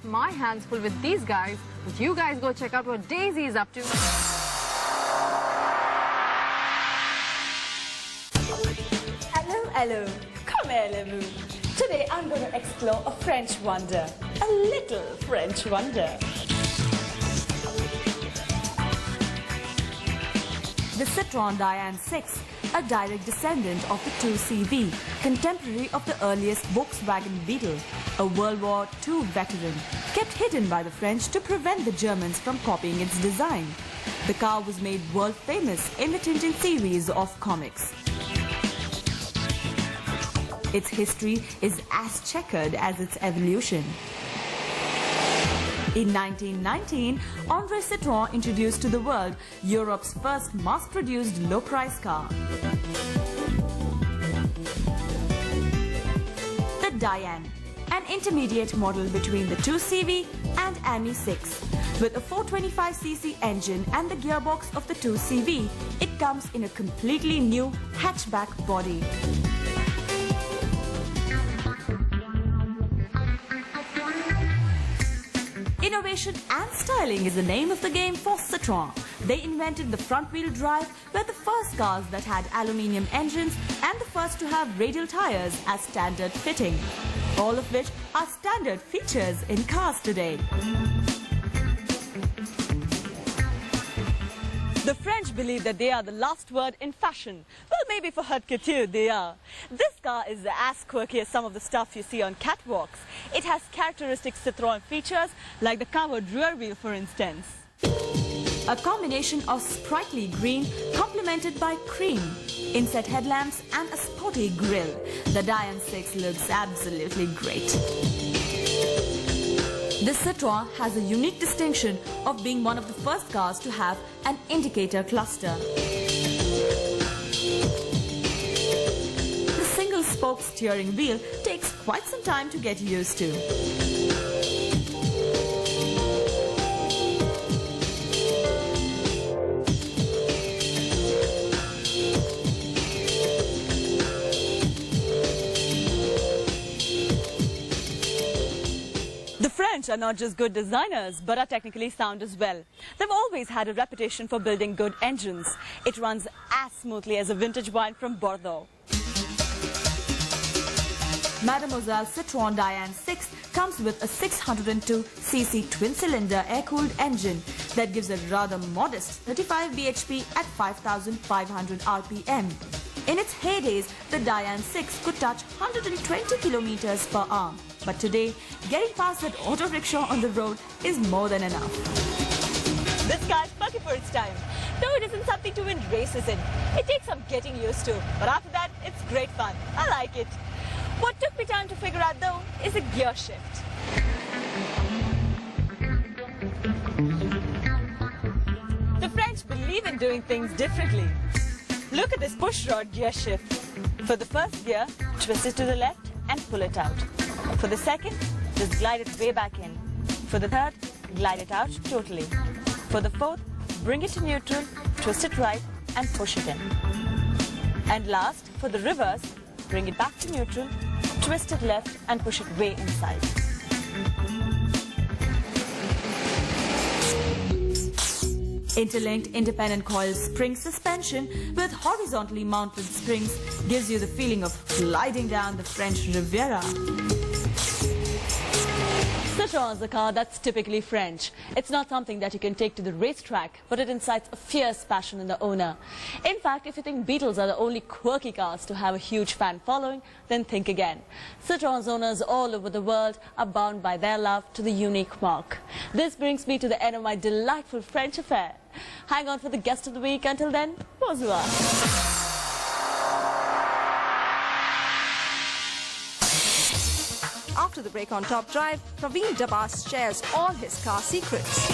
got my hands full with these guys, but you guys go check out what Daisy is up to. Hello, come here, Lemu. Today I'm going to explore a French wonder, a little French wonder. The Citroen Dyane 6, a direct descendant of the 2CV, contemporary of the earliest Volkswagen Beetle, a World War II veteran, kept hidden by the French to prevent the Germans from copying its design. The car was made world famous in the Tintin series of comics. Its history is as checkered as its evolution. In 1919, André Citroën introduced to the world Europe's first mass-produced low-price car. The Dyane, an intermediate model between the 2CV and Ami 6. With a 425cc engine and the gearbox of the 2CV, it comes in a completely new hatchback body. Innovation and styling is the name of the game for Citroën. They invented the front-wheel drive, were the first cars that had aluminium engines and the first to have radial tires as standard fitting. All of which are standard features in cars today. The French believe that they are the last word in fashion. Well, maybe for haute couture they are. This car is as quirky as some of the stuff you see on catwalks. It has characteristic Citroën features like the covered rear wheel, for instance. A combination of sprightly green complemented by cream, inset headlamps and a sporty grille. The Dyane 6 looks absolutely great. This Citroën has a unique distinction of being one of the first cars to have an indicator cluster. The single-spoke steering wheel takes quite some time to get used to. The French are not just good designers, but are technically sound as well. They've always had a reputation for building good engines. It runs as smoothly as a vintage wine from Bordeaux. Mademoiselle Citroen Dyane 6 comes with a 602cc twin-cylinder air-cooled engine that gives a rather modest 35 bhp at 5,500 rpm. In its heydays, the Dyane 6 could touch 120 kilometers per hour. But today, getting past that auto rickshaw on the road is more than enough. This car is perfect for its time. Though it isn't something to win races in. It takes some getting used to. But after that, it's great fun. I like it. What took me time to figure out though is a gear shift. The French believe in doing things differently. Look at this pushrod gear shift. For the first gear, twist it to the left and pull it out. For the second, just glide it way back in. For the third, glide it out totally. For the fourth, bring it to neutral, twist it right and push it in. And last, for the reverse, bring it back to neutral, twist it left and push it way inside. Interlinked independent coil spring suspension with horizontally mounted springs gives you the feeling of gliding down the French Riviera. Citroën is a car that's typically French. It's not something that you can take to the racetrack, but it incites a fierce passion in the owner. In fact, if you think Beetles are the only quirky cars to have a huge fan following, then think again. Citroën's owners all over the world are bound by their love to the unique mark. This brings me to the end of my delightful French affair. Hang on for the guest of the week. Until then, bonsoir. After the break on Top Drive, Praveen Dabas shares all his car secrets.